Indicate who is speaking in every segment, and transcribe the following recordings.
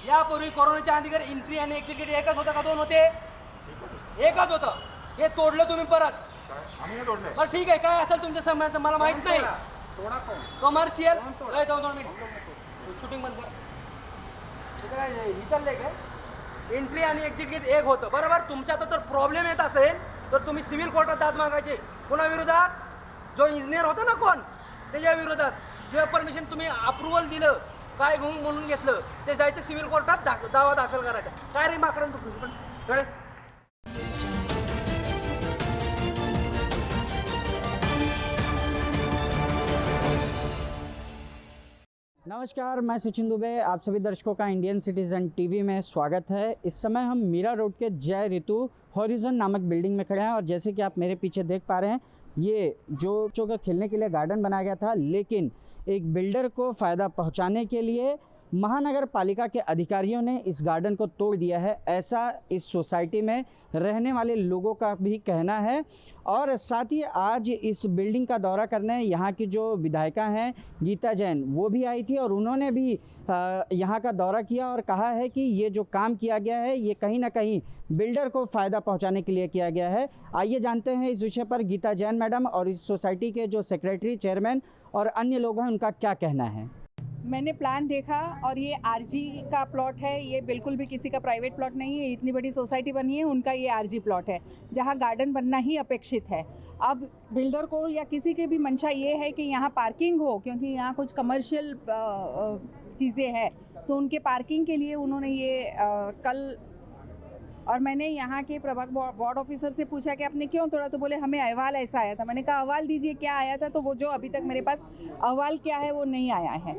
Speaker 1: यापूर्वी कोरोनाच्या आधी एंट्री आणि एक्झिट गेट एकच होतं का दोन होते? एकच होतं. हे तोडलं तुम्ही परत.
Speaker 2: आम्ही नाही तोडले.
Speaker 1: बरं ठीक आहे, काय असेल तुमच्या समजायचं मला माहित नाही.
Speaker 2: तोडा कोण?
Speaker 1: कमर्शियल
Speaker 2: कोण तोडा?
Speaker 1: 2 मिनिट शूटिंग बंद कर. हे काय हे चाललंय काय? एंट्री आणि एक्झिट गेट एक होतं बरोबर. तुमच्या तर प्रॉब्लेम येत असेल तर तुम्ही सिव्हिल कोर्टात दाद मागायचे. कोणा विरोधात? जो इंजिनियर होता ना कोण त्याच्या विरोधात. जे परमिशन तुम्ही अप्रुव्हल दिलं काय घेऊन म्हणून घेतलं ते जायचं सिव्हिल कोर्टात दावा दाखल करायचा. काय रे माकडं तुम्ही पण
Speaker 3: नमस्कार, मैं सचिन दुबे। आप सभी दर्शकों का इंडियन सिटीजन टीवी में स्वागत है। इस समय हम मीरा रोड के जय ऋतु हॉरिजन नामक बिल्डिंग में खड़े हैं और जैसे कि आप मेरे पीछे देख पा रहे हैं, ये जो बच्चों का खेलने के लिए गार्डन बनाया गया था, लेकिन एक बिल्डर को फ़ायदा पहुंचाने के लिए महानगर पालिका के अधिकारियों ने इस गार्डन को तोड़ दिया है, ऐसा इस सोसाइटी में रहने वाले लोगों का भी कहना है। और साथ ही आज इस बिल्डिंग का दौरा करने यहाँ की जो विधायिका हैं गीता जैन, वो भी आई थी और उन्होंने भी यहाँ का दौरा किया और कहा है कि ये जो काम किया गया है ये कहीं ना कहीं बिल्डर को फ़ायदा पहुँचाने के लिए किया गया है। आइए जानते हैं इस विषय पर गीता जैन मैडम और इस सोसाइटी के जो सेक्रेटरी, चेयरमैन और अन्य लोग हैं उनका क्या कहना है।
Speaker 4: मैंने प्लान देखा और ये आरजी का प्लॉट है, ये बिल्कुल भी किसी का प्राइवेट प्लॉट नहीं है। इतनी बड़ी सोसाइटी बनी है, उनका ये आरजी प्लॉट है जहाँ गार्डन बनना ही अपेक्षित है। अब बिल्डर को या किसी की भी मंशा ये है कि यहाँ पार्किंग हो, क्योंकि यहाँ कुछ कमर्शियल चीज़ें हैं, तो उनके पार्किंग के लिए उन्होंने ये कल और मैंने यहाँ के प्रभाग वार्ड ऑफिसर से पूछा कि आपने क्यों तोड़ा, तो बोले हमें अहवाल ऐसा आया था। मैंने कहा अहवाल दीजिए, क्या आया था? तो वो जो अभी तक मेरे पास अहवाल क्या है वो नहीं आया है।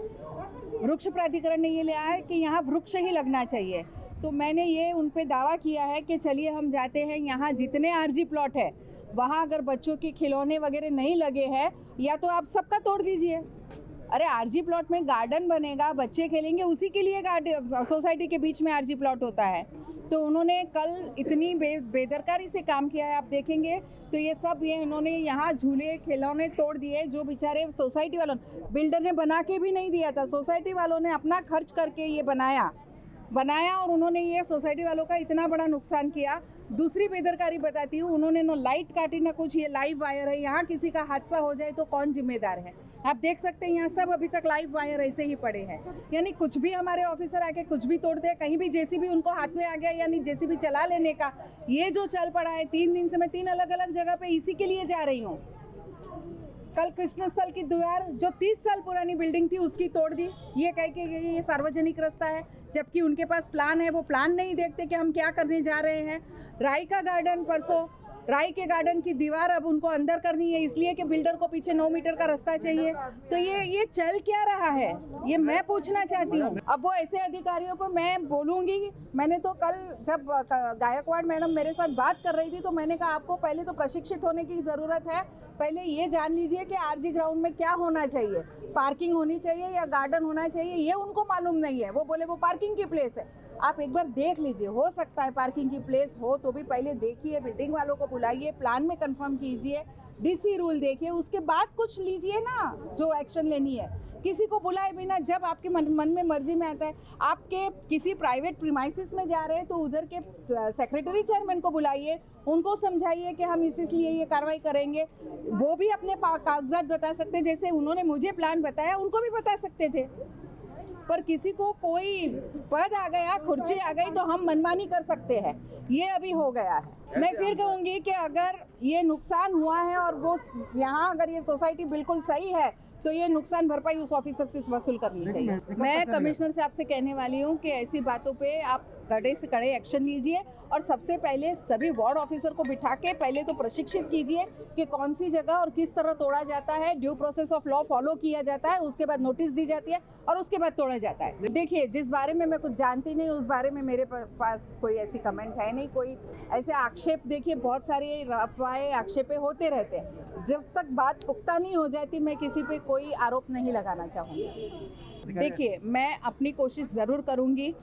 Speaker 4: वृक्ष प्राधिकरण ने ये लिया है कि यहाँ वृक्ष ही लगना चाहिए, तो मैंने ये उन पे दावा किया है कि चलिए हम जाते हैं, यहाँ जितने आरजी प्लॉट है वहाँ अगर बच्चों के खिलौने वगैरह नहीं लगे हैं या तो आप सबका तोड़ दीजिए। अरे आरजी प्लॉट में गार्डन बनेगा, बच्चे खेलेंगे, उसी के लिए गार्डन सोसाइटी के बीच में आरजी प्लॉट होता है। तो उन्होंने कल इतनी बेदरकारी से काम किया है, आप देखेंगे तो ये सब ये इन्होंने यहाँ झूले खिलौने तोड़ दिए, जो बेचारे सोसाइटी वालों, बिल्डर ने बना के भी नहीं दिया था, सोसाइटी वालों ने अपना खर्च करके ये बनाया और उन्होंने ये सोसाइटी वालों का इतना बड़ा नुकसान किया। दूसरी बेदरकारी बताती हूँ, उन्होंने ना लाइट काटी ना कुछ, ये लाइव वायर है, यहाँ किसी का हादसा हो जाए तो कौन जिम्मेदार है? आप देख सकते हैं यहाँ सब अभी तक लाइव वायर ऐसे ही पड़े हैं। यानी कुछ भी हमारे ऑफिसर आके कुछ भी तोड़ते हैं, कहीं भी जेसीबी उनको हाथ में आ गया, यानी जेसीबी चला लेने का ये जो चल पड़ा है। 3 दिन से मैं 3 अलग अलग जगह पे इसी के लिए जा रही हूँ। कल कृष्ण स्थल की दीवार जो 30 साल पुरानी बिल्डिंग थी उसकी तोड़ दी, ये कह के ये सार्वजनिक रास्ता है, जबकि उनके पास प्लान है। वो प्लान नहीं देखते कि हम क्या करने जा रहे हैं। राई का गार्डन परसों, राई के गार्डन की दीवार अब उनको अंदर करनी है, इसलिए कि बिल्डर को पीछे 9 मीटर का रास्ता चाहिए। तो ये चल क्या रहा है, ये मैं पूछना चाहती हूँ। अब वो ऐसे अधिकारियों पर मैं बोलूँगी। मैंने तो कल जब गायकवाड़ मैडम मेरे साथ बात कर रही थी तो मैंने कहा आपको पहले तो प्रशिक्षित होने की ज़रूरत है। पहले ये जान लीजिए कि आरजी ग्राउंड में क्या होना चाहिए, पार्किंग होनी चाहिए या गार्डन होना चाहिए, ये उनको मालूम नहीं है। वो बोले वो पार्किंग की प्लेस है। आप एक बार देख लीजिए, हो सकता है पार्किंग की प्लेस हो तो भी पहले देखिए, बिल्डिंग वालों को बुलाइए, प्लान में कंफर्म कीजिए, डीसी रूल देखिए, उसके बाद कुछ लीजिए ना जो एक्शन लेनी है। किसी को बुलाए बिना जब आपके मन में मर्जी में आता है, आपके किसी प्राइवेट प्रीमाइसिस में जा रहे हैं तो उधर के सेक्रेटरी चेयरमैन को बुलाइए, उनको समझाइए कि हम इसलिए ये कार्रवाई करेंगे। वो भी अपने कागजात बता सकते, जैसे उन्होंने मुझे प्लान बताया उनको भी बता सकते थे। पर किसी को कोई पद आ गया, कुर्सी आ गई तो हम मनमानी कर सकते हैं, ये अभी हो गया है। मैं फिर कहूँगी कि अगर ये नुकसान हुआ है और वो यहाँ अगर ये सोसाइटी बिल्कुल सही है तो ये नुकसान भरपाई उस ऑफिसर से वसूल करनी चाहिए। मैं कमिश्नर से आपसे कहने वाली हूँ कि ऐसी बातों पे आप कड़े से कड़े एक्शन लीजिए और सबसे पहले सभी वार्ड ऑफिसर को बिठा के पहले तो प्रशिक्षित कीजिए कि कौन सी जगह और किस तरह तोड़ा जाता है, due process of law follow किया जाता है, उसके बाद नोटिस दी जाती है और उसके बाद तोड़ा जाता है। देखिए, जिस बारे में मैं कुछ जानती नहीं उस बारे में मेरे पास कोई ऐसी कमेंट है नहीं, कोई ऐसे आक्षेप। देखिए, बहुत सारे अफवाहें आक्षेपें होते रहते हैं, जब तक बात पुख्ता नहीं हो जाती मैं किसी पे कोई आरोप नहीं लगाना चाहूँगी। देखिए, मैं अपनी कोशिश ज़रूर करूँगी।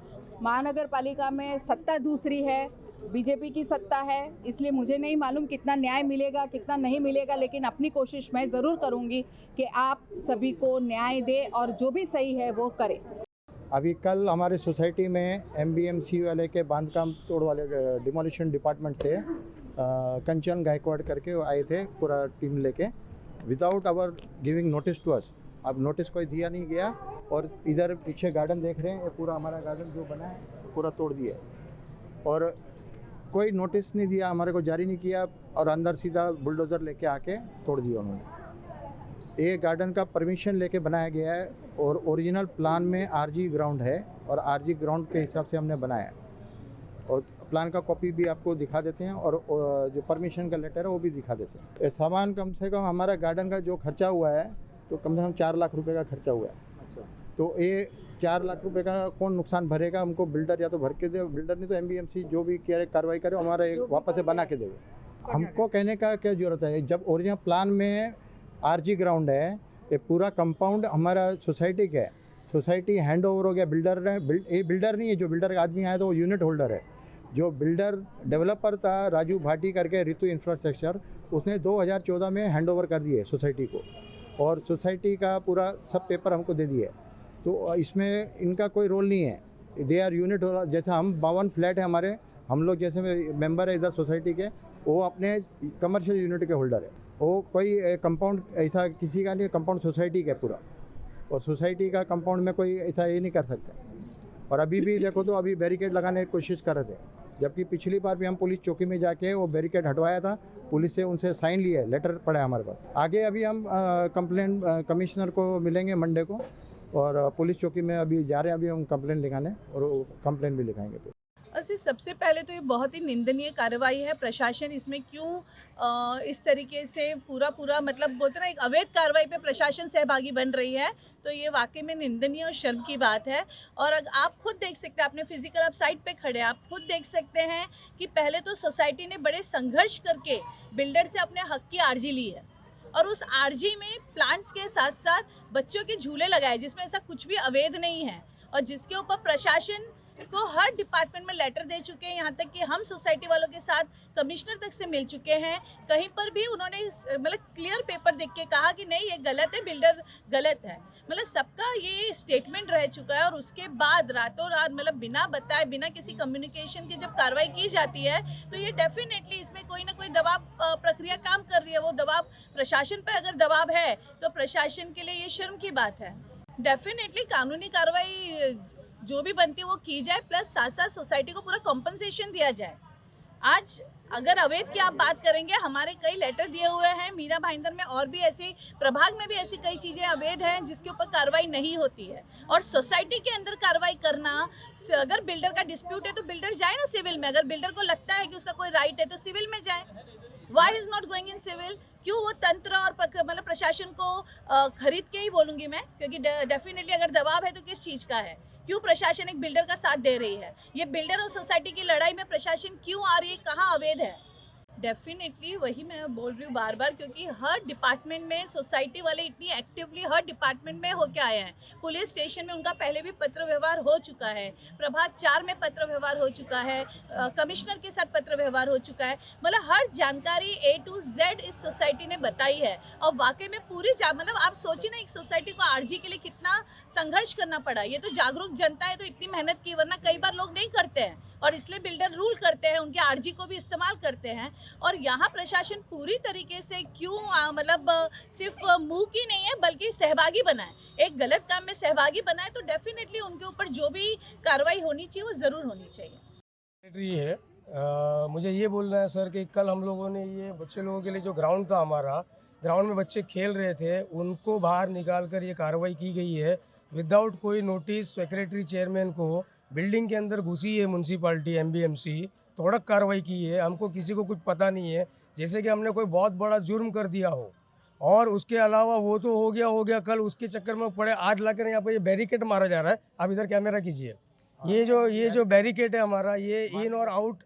Speaker 4: महानगर पालिका में सत्ता दूसरी है, बीजेपी की सत्ता है, इसलिए मुझे नहीं मालूम कितना न्याय मिलेगा कितना नहीं मिलेगा, लेकिन अपनी कोशिश मैं ज़रूर करूँगी कि आप सभी को न्याय दे और जो भी सही है वो करें।
Speaker 5: अभी कल हमारे सोसाइटी में MBMC वाले के बांधकाम तोड़ वाले डिमोलिशन डिपार्टमेंट से कंचन गायकवाड़ करके वो आए थे पूरा टीम लेके, without our giving notice to us. अब नोटिस कोई दिया नहीं गया, और इधर पीछे गार्डन देख रहे हैं, ये पूरा हमारा गार्डन जो बना है पूरा तोड़ दिया है, और कोई नोटिस नहीं दिया, हमारे को जारी नहीं किया, और अंदर सीधा बुलडोज़र लेके आके तोड़ दिया उन्होंने। ये गार्डन का परमिशन लेके बनाया गया है, और ओरिजिनल प्लान में RG ग्राउंड है, और RG ग्राउंड के हिसाब से हमने बनाया है, और प्लान का कॉपी भी आपको दिखा देते हैं, और जो परमिशन का लेटर है वो भी दिखा देते हैं। ये सामान कम से कम हमारा गार्डन का जो खर्चा हुआ है तो कम से कम 4 लाख रुपए का खर्चा हुआ है।
Speaker 2: अच्छा,
Speaker 5: तो ये 4 लाख रुपए का कौन नुकसान भरेगा? हमको बिल्डर या तो भर के दे, बिल्डर नहीं तो MBMC जो भी कार्रवाई करे हमारा वापस से बना के देवे। हमको कहने का क्या जरूरत है, जब ओरिजिनल प्लान में RG ग्राउंड है, ये पूरा कंपाउंड हमारा सोसाइटी का है, सोसाइटी हैंड ओवर हो गया बिल्डर ने। ये बिल्डर नहीं है, जो बिल्डर का आदमी आया तो वो यूनिट होल्डर है। जो बिल्डर डेवलपर था राजू भाटी करके, ऋतु इंफ्रास्ट्रक्चर, उसने 2014 में हैंड ओवर कर दिए सोसाइटी को, और सोसाइटी का पूरा सब पेपर हमको दे दिए। तो इसमें इनका कोई रोल नहीं है, दे आर यूनिट होल्डर। जैसा हम 52 फ्लैट है हमारे, हम लोग जैसे मेंबर है इधर सोसाइटी के, वो अपने कमर्शियल यूनिट के होल्डर है। वो कोई कंपाउंड ऐसा किसी का नहीं, कंपाउंड सोसाइटी का पूरा, और सोसाइटी का कंपाउंड में कोई ऐसा ये नहीं कर सकता। और अभी भी देखो तो अभी बैरिकेड लगाने की कोशिश कर रहे थे, जबकि पिछली बार भी हम पुलिस चौकी में जाके वो बैरिकेड हटवाया था, पुलिस से उनसे साइन लिए, लेटर पड़ा है हमारे पास। आगे अभी हम कंप्लेंट कमिश्नर को मिलेंगे मंडे को, और पुलिस चौकी में अभी जा रहे हैं, अभी हम कंप्लेंट लिखाने, और कंप्लेंट भी लिखाएंगे।
Speaker 6: असि सबसे पहले तो ये बहुत ही निंदनीय कार्रवाई है। प्रशासन इसमें क्यों इस तरीके से पूरा मतलब बोलते ना, एक अवैध कार्रवाई पे प्रशासन सहभागी बन रही है, तो ये वाकई में निंदनीय और शर्म की बात है। और आप खुद देख सकते हैं, आपने फिजिकल आप साइट पे खड़े हैं, आप खुद देख सकते हैं कि पहले तो सोसाइटी ने बड़े संघर्ष करके बिल्डर से अपने हक की आर्जी ली है, और उस आर्जी में प्लांट्स के साथ साथ बच्चों के झूले लगाए, जिसमें ऐसा कुछ भी अवैध नहीं है, और जिसके ऊपर प्रशासन को हर डिपार्टमेंट में लेटर दे चुके हैं। यहाँ तक कि हम सोसाइटी वालों के साथ कमिश्नर तक से मिल चुके हैं, कहीं पर भी उन्होंने मतलब क्लियर पेपर देख के कहा कि नहीं ये गलत है, बिल्डर गलत है। मतलब सबका ये स्टेटमेंट रह चुका है, और उसके बाद रातों रात मतलब बिना बताए, बिना किसी कम्युनिकेशन के जब कार्रवाई की जाती है, तो ये डेफिनेटली इसमें कोई ना कोई दबाव प्रक्रिया काम कर रही है। वो दबाव प्रशासन पे अगर दबाव है तो प्रशासन के लिए ये शर्म की बात है। डेफिनेटली कानूनी कार्रवाई जो भी बनती है वो की जाए, प्लस साथ साथ सोसाइटी को पूरा कॉम्पनसेशन दिया जाए। आज अगर अवैध की आप बात करेंगे, हमारे कई लेटर दिए हुए हैं मीरा भाईंदर में, और भी ऐसे प्रभाग में भी ऐसी कई चीजें अवैध हैं जिसके ऊपर कार्रवाई नहीं होती है। और सोसाइटी के अंदर कार्रवाई करना, अगर बिल्डर का डिस्प्यूट है तो बिल्डर जाए ना सिविल में, अगर बिल्डर को लगता है कि उसका कोई राइट है तो सिविल में जाए। Why is not going in civil? क्यों वो तंत्र और मतलब प्रशासन को खरीद के ही बोलूंगी मैं, क्योंकि डेफिनेटली अगर दबाव है तो किस चीज का है? क्यों प्रशासन एक बिल्डर का साथ दे रही है? ये बिल्डर और सोसाइटी की लड़ाई में प्रशासन क्यों आ रही है? कहाँ अवैध है? डेफिनेटली वही मैं बोल रही हूँ बार बार, क्योंकि हर डिपार्टमेंट में सोसाइटी वाले इतनी एक्टिवली हर डिपार्टमेंट में होके आए हैं। पुलिस स्टेशन में उनका पहले भी पत्र व्यवहार हो चुका है, प्रभाग 4 में पत्र व्यवहार हो चुका है, कमिश्नर के साथ पत्र व्यवहार हो चुका है। मतलब हर जानकारी A to Z इस सोसाइटी ने बताई है, और वाकई में पूरी मतलब आप सोचिए ना, एक सोसाइटी को आरजी के लिए कितना संघर्ष करना पड़ा। ये तो जागरूक जनता है तो इतनी मेहनत की, वरना कई बार लोग नहीं करते हैं, और इसलिए बिल्डर रूल करते हैं, उनके आरजी को भी इस्तेमाल करते हैं। और यहाँ प्रशासन पूरी तरीके से क्यों मतलब सिर्फ मुंह की नहीं है बल्कि सहभागी बना है, एक गलत काम में सहभागी बना है, तो डेफिनेटली उनके ऊपर जो भी कार्रवाई होनी चाहिए वो ज़रूर होनी चाहिए।
Speaker 7: है मुझे ये बोलना है सर कि कल हम लोगों ने ये बच्चे लोगों के लिए जो ग्राउंड था हमारा, ग्राउंड में बच्चे खेल रहे थे, उनको बाहर निकाल कर ये कार्रवाई की गई है विदाउट कोई नोटिस। सेक्रेटरी चेयरमैन को बिल्डिंग के अंदर घुसी है म्यूनसिपाल्टी MBMC, तोड़क कार्रवाई की है। हमको किसी को कुछ पता नहीं है, जैसे कि हमने कोई बहुत बड़ा जुर्म कर दिया हो। और उसके अलावा वो तो हो गया, कल उसके चक्कर में पड़े, आज लाकर यहाँ पर ये बैरिकेड मारा जा रहा है। आप इधर कैमरा कीजिए, ये जो बैरिकेड है हमारा, ये इन और आउट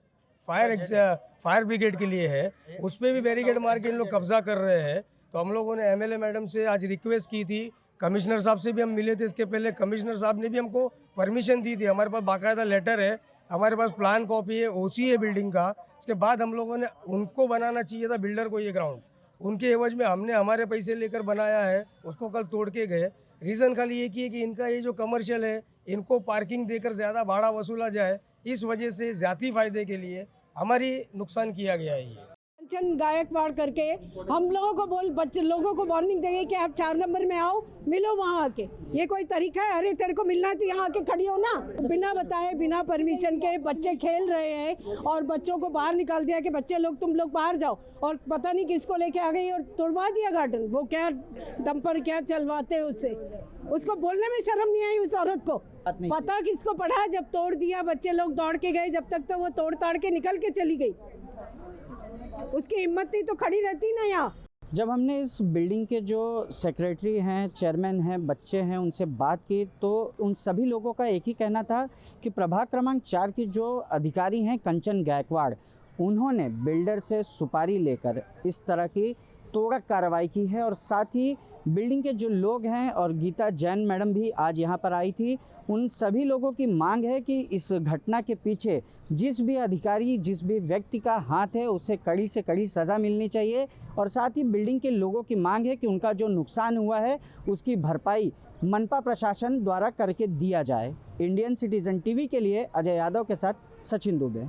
Speaker 7: फायर ब्रिगेड के लिए है, उस पर भी बैरिकेड मार के इन लोग कब्जा कर रहे हैं। तो हम लोगों ने MLA मैडम से आज रिक्वेस्ट की थी, कमिश्नर साहब से भी हम मिले थे इसके पहले, कमिश्नर साहब ने भी हमको परमिशन दी थी, हमारे पास बाकायदा लेटर है, हमारे पास प्लान कॉपी है, OC है बिल्डिंग का। इसके बाद हम लोगों ने उनको बनाना चाहिए था बिल्डर को ये ग्राउंड, उनके एवज में हमने हमारे पैसे लेकर बनाया है, उसको कल तोड़ के गए। रीज़न खाली एक ही है कि इनका ये जो कमर्शियल है इनको पार्किंग देकर ज़्यादा भाड़ा वसूला जाए, इस वजह से ज़ाती फ़ायदे के लिए हमारी नुकसान किया गया है ये।
Speaker 8: कंचन गायकवाड़ करके हम लोगों को बच्चे लोगों को वार्निंग देंगे कि आप 4 नंबर में आओ, मिलो वहाँ आके। ये कोई तरीका है? अरे तेरे को मिलना है तो यहाँ आके खड़ी हो ना। बिना बताए, बिना परमिशन के बच्चे खेल रहे हैं और बच्चों को बाहर निकाल दिया कि बच्चे लोग तुम लोग बाहर जाओ, और पता नहीं किसको लेके आ गई और तोड़वा दिया गार्डन। वो क्या डंपर क्या चलवाते उससे, उसको बोलने में शर्म नहीं आई उस औरत को। पता किसको पड़ा? जब तोड़ दिया, बच्चे लोग दौड़ के गए, जब तक तो वो तोड़ ताड़ के निकल के चली गई। उसकी हिम्मत थी तो खड़ी रहती ना यहाँ।
Speaker 3: जब हमने इस बिल्डिंग के जो सेक्रेटरी हैं, चेयरमैन हैं, बच्चे हैं, उनसे बात की तो उन सभी लोगों का एक ही कहना था कि प्रभाग क्रमांक 4 की जो अधिकारी हैं कंचन गायकवाड़, उन्होंने बिल्डर से सुपारी लेकर इस तरह की तोड़क कार्रवाई की है। और साथ ही बिल्डिंग के जो लोग हैं, और गीता जैन मैडम भी आज यहाँ पर आई थी, उन सभी लोगों की मांग है कि इस घटना के पीछे जिस भी अधिकारी, जिस भी व्यक्ति का हाथ है, उसे कड़ी से कड़ी सज़ा मिलनी चाहिए। और साथ ही बिल्डिंग के लोगों की मांग है कि उनका जो नुकसान हुआ है उसकी भरपाई मनपा प्रशासन द्वारा करके दिया जाए। इंडियन सिटीज़न टीवी के लिए अजय यादव के साथ सचिन दुबे।